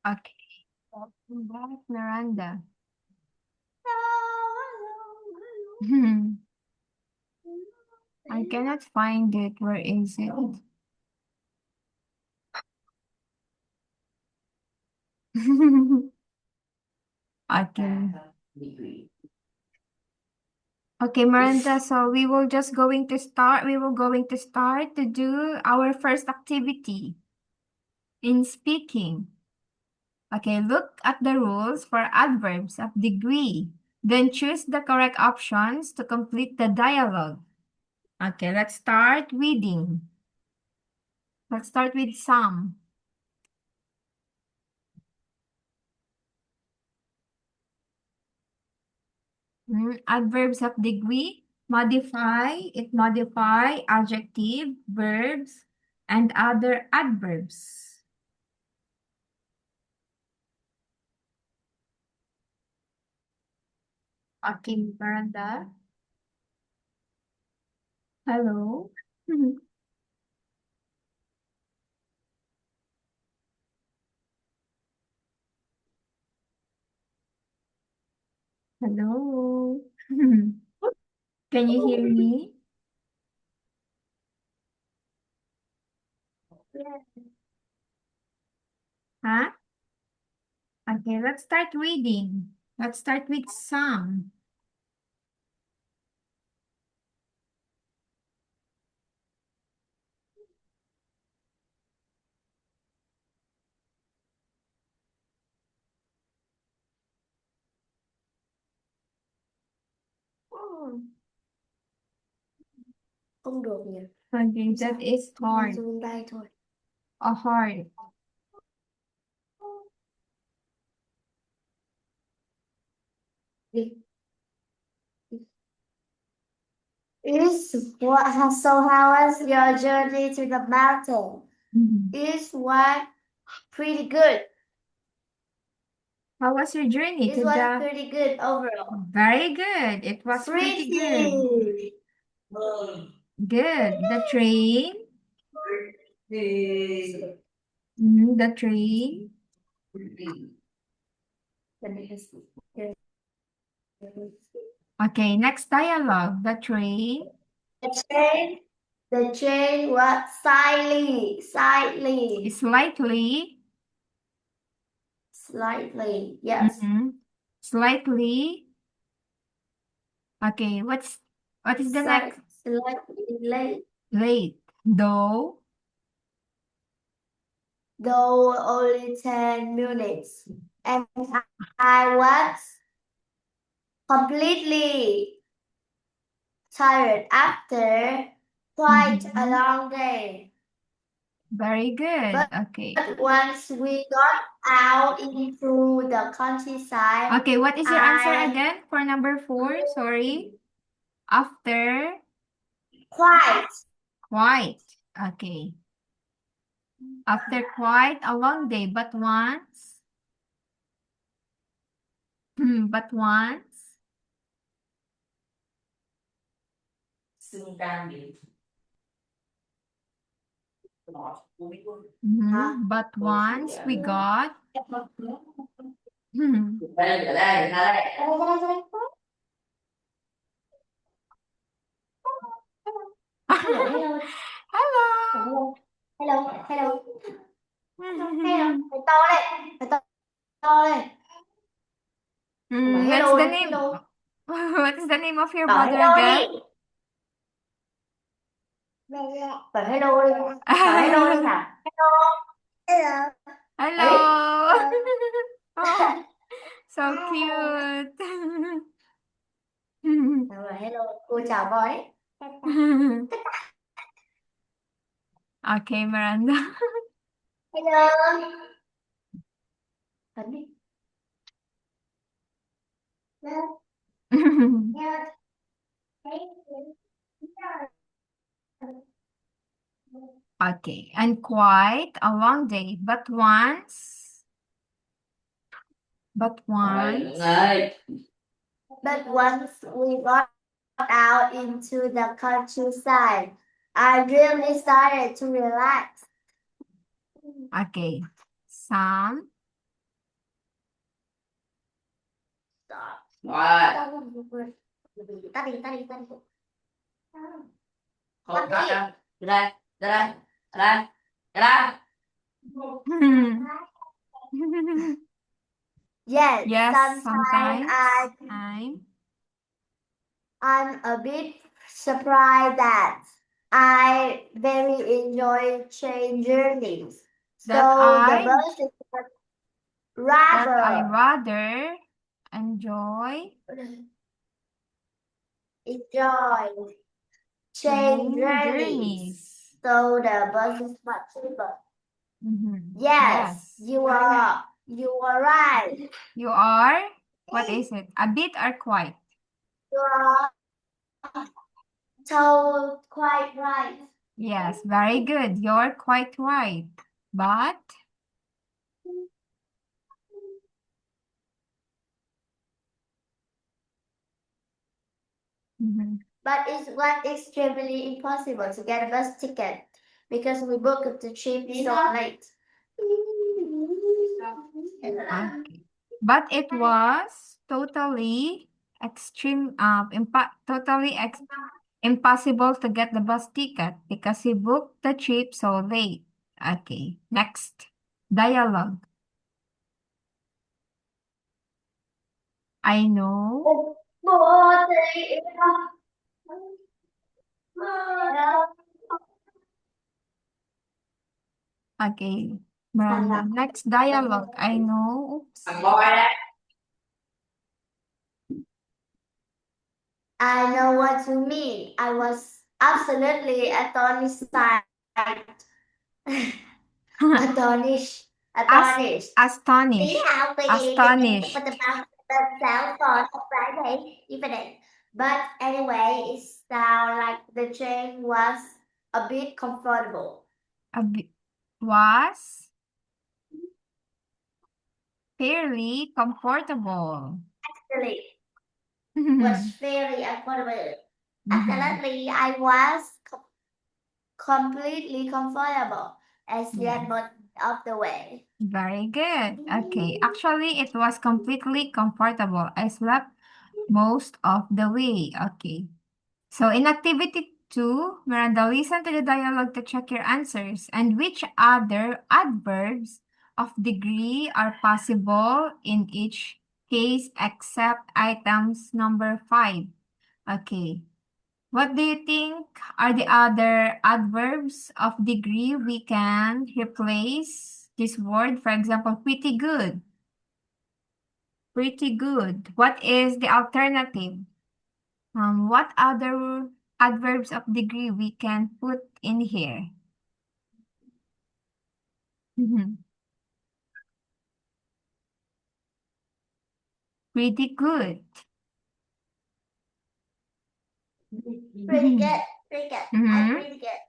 Okay. Welcome back, Miranda. I cannot find it. Where is it? Okay. Okay, Miranda, so we will going to start to do our first activity in speaking. Okay, look at the rules for adverbs of degree. Then choose the correct options to complete the dialogue. Okay, let's start reading. Let's start with some. Adverbs of degree, it modify adjective, verbs, and other adverbs. Okay, Miranda. Hello. Hello. Can you hear me? Huh? Okay, let's start reading. Let's start with some. Không được nhỉ? Okay, that is hard. Dùng tay thôi. A hard. Đi. So how was your journey to the mountain? Is one pretty good? How was your journey Is to one the... pretty good overall? Very good. It was pretty good. Good. The train. The train. Okay, next dialogue. The train. The train was slightly, yes. Slightly. Okay, what is the next? Slightly late. Late. Though. Though only 10 minutes. And I was completely tired after quite a long day. Very good. Okay. But once we got out into the countryside, Okay, what is your answer again for number 4? Sorry. After. Quite. Quite. Okay. After quite a long day, but once. But once. But once we got. Hello. Hello. Hello. Phải to lên. Phải to lên. What's the name? What is the name of your Bảo brother hello again? đi. Bảo hello đi. Bảo hello đi hả? Hello. Hello. Oh, so cute. Bảo hello. Cô chào voi. Okay, Miranda. Hello. Ấn đi. Okay, and quite a long day, but once. But once we got out into the countryside, I really started to relax. Okay, some. What? Không có đâu. Đi đây, đi đây, đi đây, đi đây. Yes, Yes, sometimes I'm I'm a bit surprised that I very enjoy train journeys. that So the I bus is that I rather rather enjoy enjoy train train journeys. So the bus is much cheaper. Yes. You are right. You are? What is it? A bit or quite? You are so quite right. Yes, very good. You're quite right. But But it was extremely impossible to get a bus ticket because we booked the trip so late. okay. But it was totally impossible to get the bus ticket because he booked the trip so late. Okay, next. Dialogue. I know. Okay, Miranda. Next dialogue. I know. Oops. I know what you mean. I was absolutely astonished. Astonished. Astonished. Astonished. How could Astonished. put about the cell phone on Friday evening? But anyway, it sounded like the train was a bit comfortable. Was fairly comfortable. Actually, was very affordable. Absolutely, I was completely comfortable as yet most of the way. Very good. Okay. Actually, it was completely comfortable. I slept most of the way. Okay. So in activity 2, Miranda, listen to the dialogue to check your answers. And which other adverbs of degree are possible in each case except items number 5? Okay. What do you think are the other adverbs of degree we can replace this word? For example, pretty good. Pretty good. What is the alternative? What other adverbs of degree we can put in here? Pretty good. Pretty good, pretty good. I'm pretty good.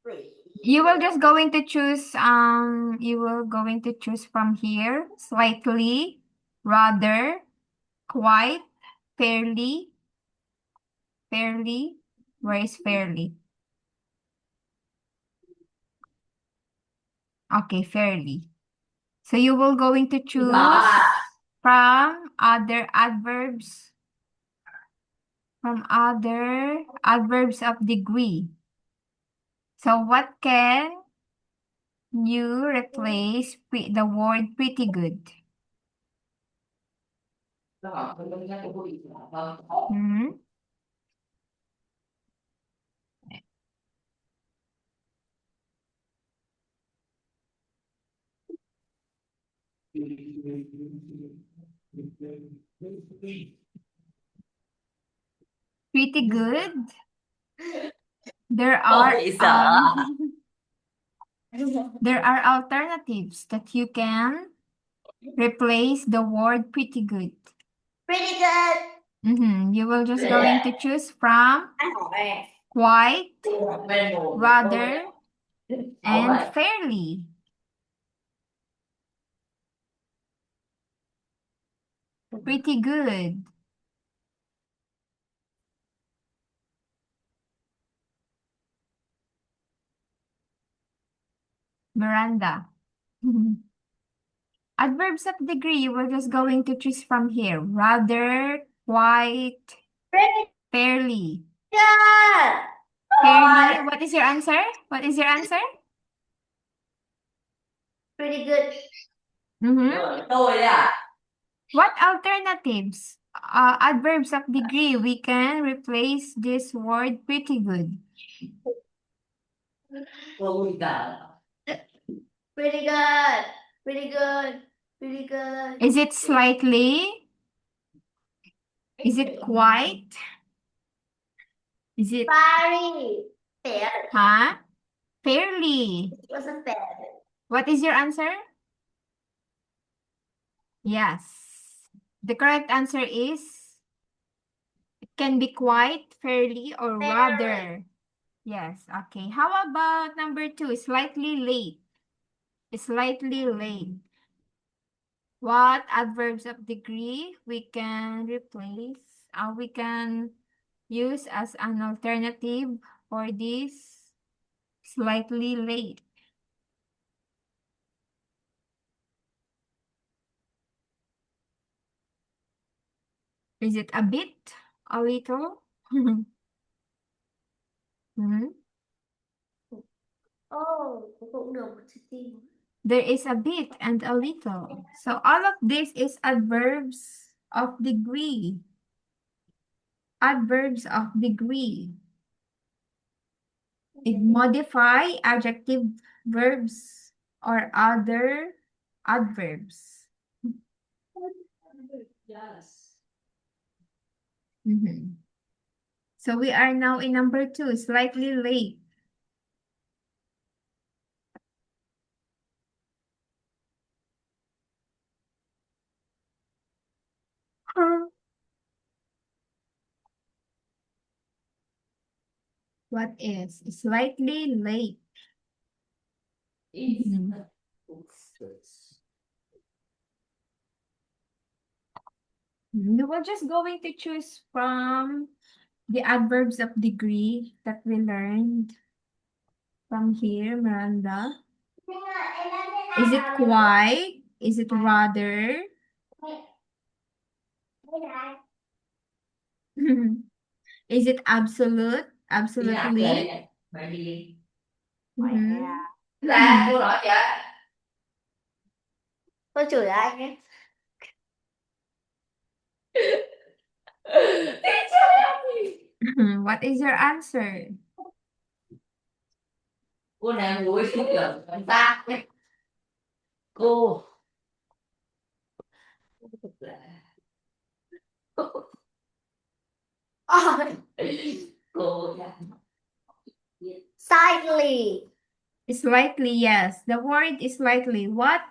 Pretty. You will just going to choose from here slightly, rather, quite, fairly. Fairly. Where is fairly? Okay, fairly. So you will going to choose from other adverbs of degree. So what can you replace the word pretty good? Hmm? Pretty good. There are there are alternatives that you can replace the word pretty good. Pretty good. You will just going to choose from quite, rather, and fairly. Pretty good. Miranda. Adverbs of degree, you will just going to choose from here. Rather, quite, Pretty fairly. good. Fairly, what is your answer? What is your answer? Pretty good. Mm-hmm. What alternatives? Adverbs of degree, we can replace this word pretty good. Pretty good. Pretty good. Pretty good. Is it slightly? Is it quite? Is it, Very fair. huh? Fairly. It wasn't fair. What is your answer? Yes. The correct answer is it can be quite, fairly, or Fair. rather. Yes, okay. How about number 2? Slightly late. Slightly late. What adverbs of degree we can replace? We can use as an alternative for this slightly late. Is it a bit? A little? Hmm? Oh, cũng được một chữ tin. There is a bit and a little. So all of this is adverbs of degree. Adverbs of degree. It modify adjective verbs or other adverbs. Yes. Mhm. So we are now in number 2, slightly late. What is slightly late? Mhm. We were just going to choose from the adverbs of degree that we learned from here, Miranda. Is it quite? Is it rather? Is it absolute? Absolutely? Mhm. Cô nói chị ạ. Tôi chửi anh ấy. What is your answer? Cô này ngồi xuống kiểu người ta đấy. Cô cô Slightly. Slightly, yes. The word is slightly. What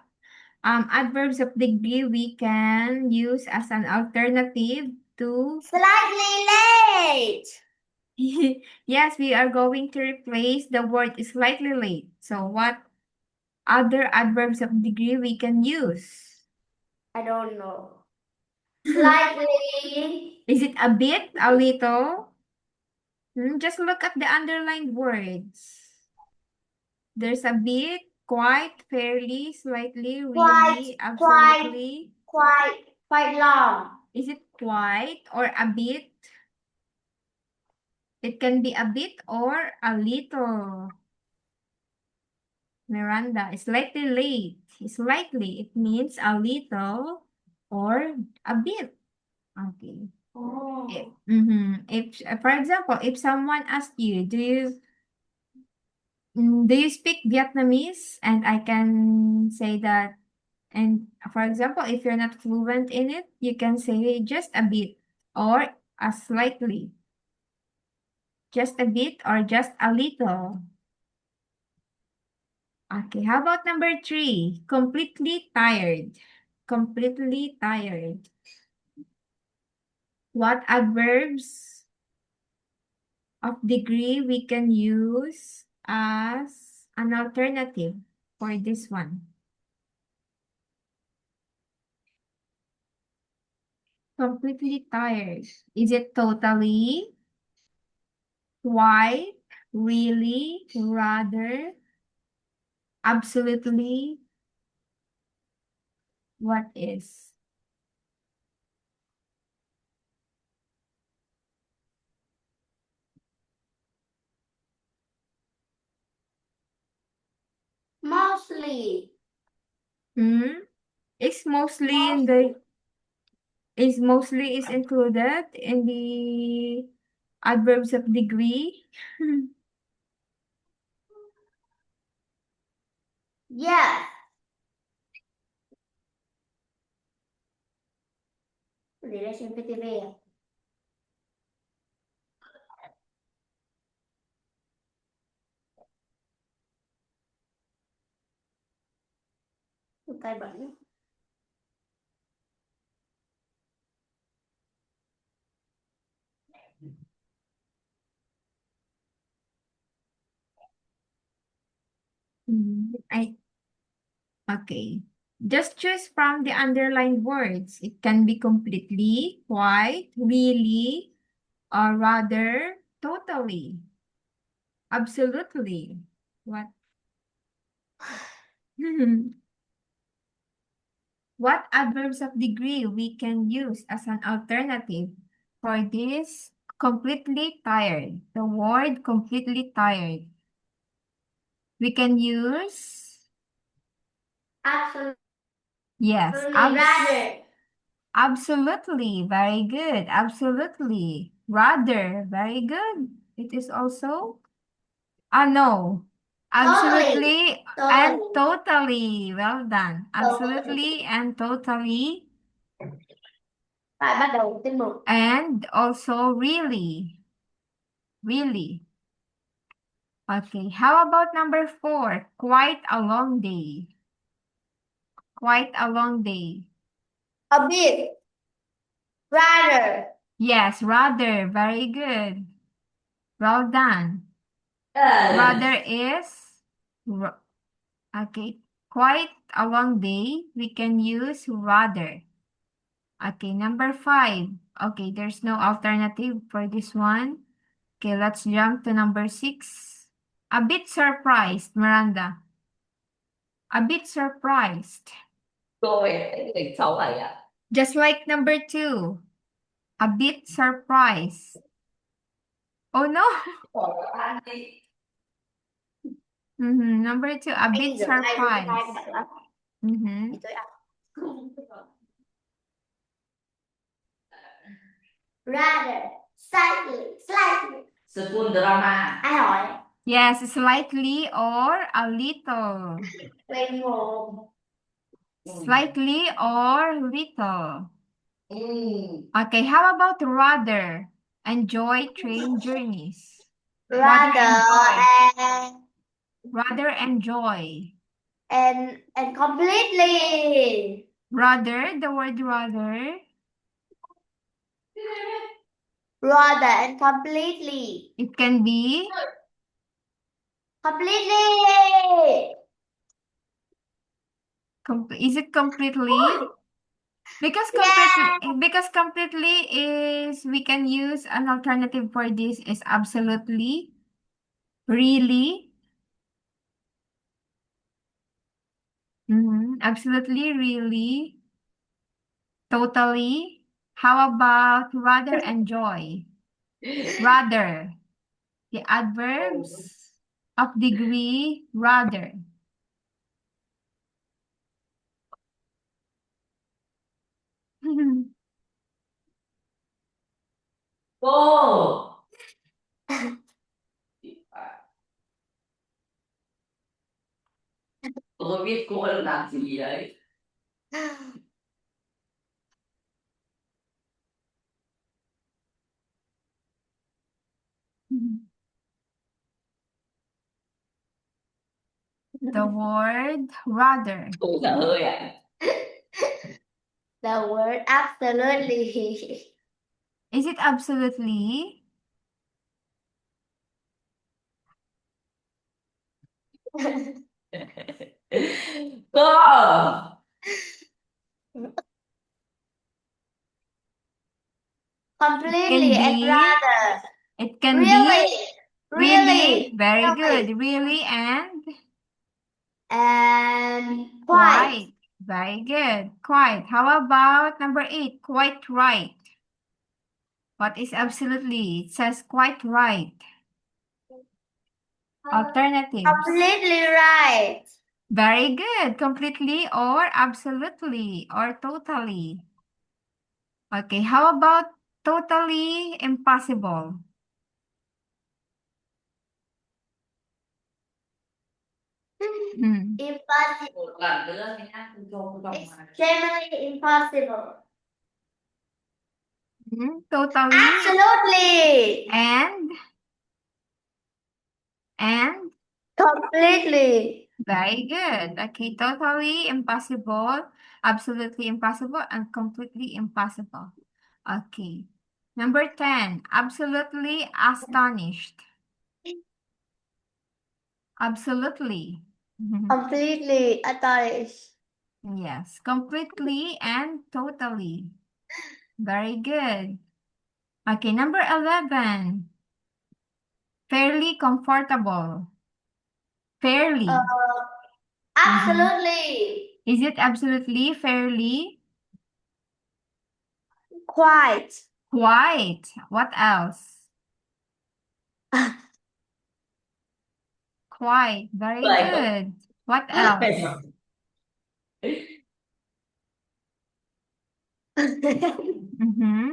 adverbs of degree we can use as an alternative to Slightly late. yes, we are going to replace the word slightly late. So what other adverbs of degree we can use? I don't know. Slightly. Is it a bit, a little? Just look at the underlined words. There's a bit, quite, fairly, slightly, really, absolutely. Quite long. Is it quite or a bit? It can be a bit or a little. Miranda, slightly late. Slightly, it means a little or a bit. Okay. Oh. If, for example, if someone asks you, do you speak Vietnamese? And I can say that, and for example, if you're not fluent in it, you can say just a bit or a slightly. Just a bit or just a little. Okay, how about number 3? Completely tired. Completely tired. What adverbs of degree we can use as an alternative for this one? Completely tired. Is it totally, quite, really, rather, absolutely? What is? Mostly. Is mostly in the is mostly is included in the adverbs of degree? Yes. Gì đây xem PTV à? Tay bẩn. Okay. Just choose from the underlined words. It can be completely, quite, really, or rather, totally, absolutely. What? What adverbs of degree we can use as an alternative for this completely tired? The word completely tired. We can use, Absolutely. yes, Rather. absolutely. Very good. Absolutely. Rather. Very good. It is also, no. Absolutely and totally. Well done. Absolutely and totally. Phải bắt đầu tiết mục. And also really. Really. Okay. How about number 4? Quite a long day. Quite a long day. A bit. Rather. Yes, rather. Very good. Well done. Rather is, okay, quite a long day. We can use rather. Okay, number 5. Okay, there's no alternative for this one. Okay, let's jump to number 6. A bit surprised, Miranda. A bit surprised. Cô em thấy người xấu này à. Just like number 2. A bit surprised. Oh no. Ăn đi. Number 2, a bit surprised. Rather. Slightly. Spoon drama. Ai hỏi? Yes, slightly or a little. Quen một. Slightly or little. Okay, how about rather? Enjoy train journeys. Rather Rather enjoy. and completely. Rather, the word rather. Rather and completely. It can be Completely. is it completely? Because completely is, we can use an alternative for this is absolutely, really. Absolutely, really, totally. How about rather enjoy? Rather. The adverbs of degree, rather. Cô. Tôi biết cô đang làm gì đấy. The word rather. Cô sợ hơi à. The word absolutely. Is it absolutely? Cô. Completely and rather. It can Really. be. Really. Very good. Really and Quite. quite. Very good. Quite. How about number 8? Quite right. What is absolutely? It says quite right. Alternatives. Completely right. Very good. Completely or absolutely or totally. Okay, how about totally impossible? Hmm. Impossible. Một lần nữa thì ăn không không Extremely impossible. Totally Absolutely. and Completely. very good. Okay, totally impossible, absolutely impossible, and completely impossible. Okay. Number 10, absolutely astonished. Absolutely. Completely astonished. Yes, completely and totally. Very good. Okay, number 11. Fairly comfortable. Fairly. Absolutely. Is it absolutely, fairly? Quite. Quite. What else? Quite. Very Vậy. good. What else? Mm-hmm.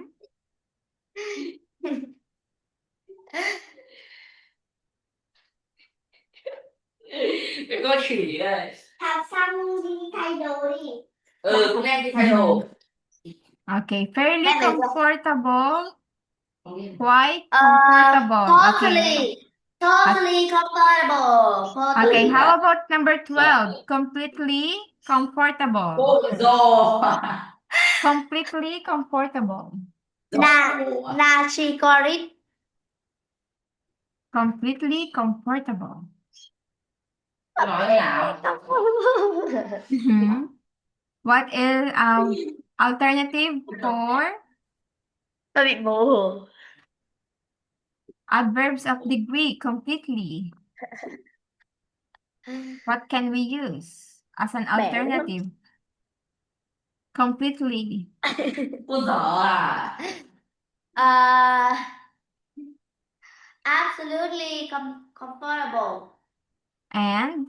Cái con khỉ này. Học xong đi thay đồ đi. Cũng đem đi thay đồ. Okay, fairly Đem về cho. comfortable. Không biết. Quite comfortable. Okay. Totally comfortable. Totally. Okay, how about number 12? Completely comfortable. Ôi giò. Completely comfortable. Na she got it. Completely comfortable. Nói thế nào? Mm-hmm. What is alternative for Tôi bị mù. adverbs of degree? Completely. What can we use as an Bẻ lắm. alternative? Completely. Cô dở à? Absolutely comfortable. And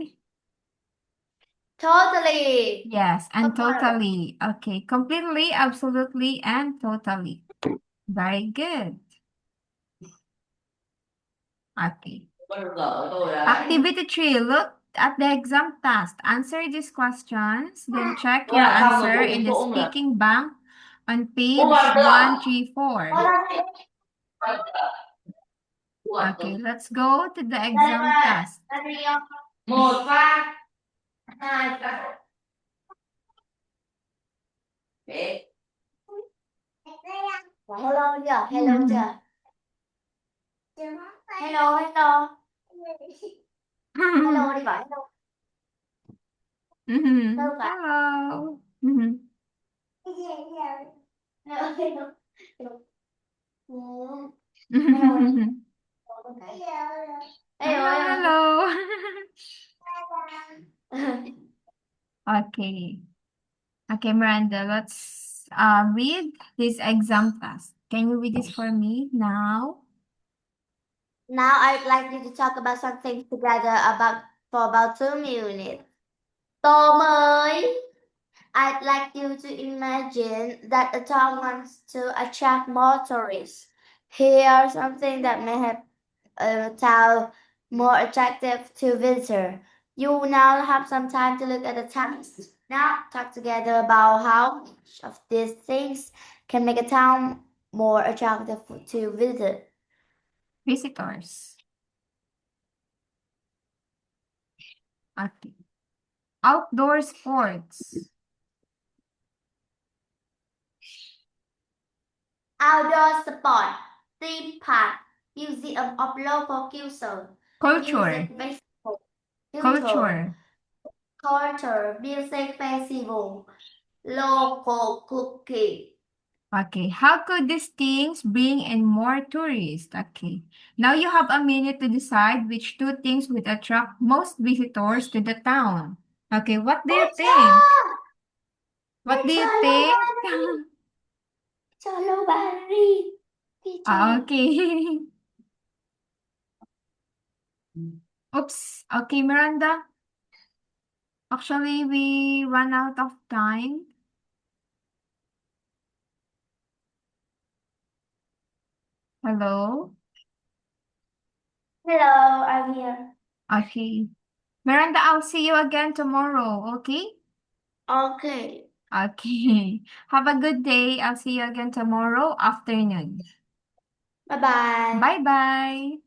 Totally. yes, and Comfortable. totally. Okay, completely, absolutely, and totally. Very good. Okay. Cô dở tôi đấy. Activity 3. Look at the exam task. Answer these questions. Then check Cô your làm xong rồi answer cô in đi the chỗ nữa. speaking bank on page Cô làm được. 134. Cô làm Okay, được. let's go to the exam task. Một phát. Hai phát. Đấy. Hello chưa? Hello chưa? Hello, hello. Hello đi bảo hello. Mhm. Hello cả. Hello. Mhm. Hello, hello. Hello. Mhm. Hello. Hello. Okay. Okay, Miranda, let's read this exam task. Can you read this for me now? Now I'd like you to talk about something together for about 2 minutes. Tô mới. I'd like you to imagine that a town wants to attract more tourists. Here's something that may have a town more attractive to visitors. You now have some time to look at the text. Now talk together about how each of these things can make a town more attractive to visit. Visitors. Okay. Outdoor sports. Outdoor sport, theme park, museum of local culture, Culture. music festival, Culture. music festival, local cooking. Okay. How could these things bring in more tourists? Okay. Now you have a minute to decide which two things would attract most visitors to the town. Okay. What do you think? What do It's you Hollow think? Berry. It's Hollow Berry. Ah, Teacher. okay. Oops. Okay, Miranda. Actually, we run out of time. Hello? Hello, I'm here. Okay. Miranda, I'll see you again tomorrow, okay? Okay. Okay. Have a good day. I'll see you again tomorrow afternoon. Bye-bye. Bye-bye.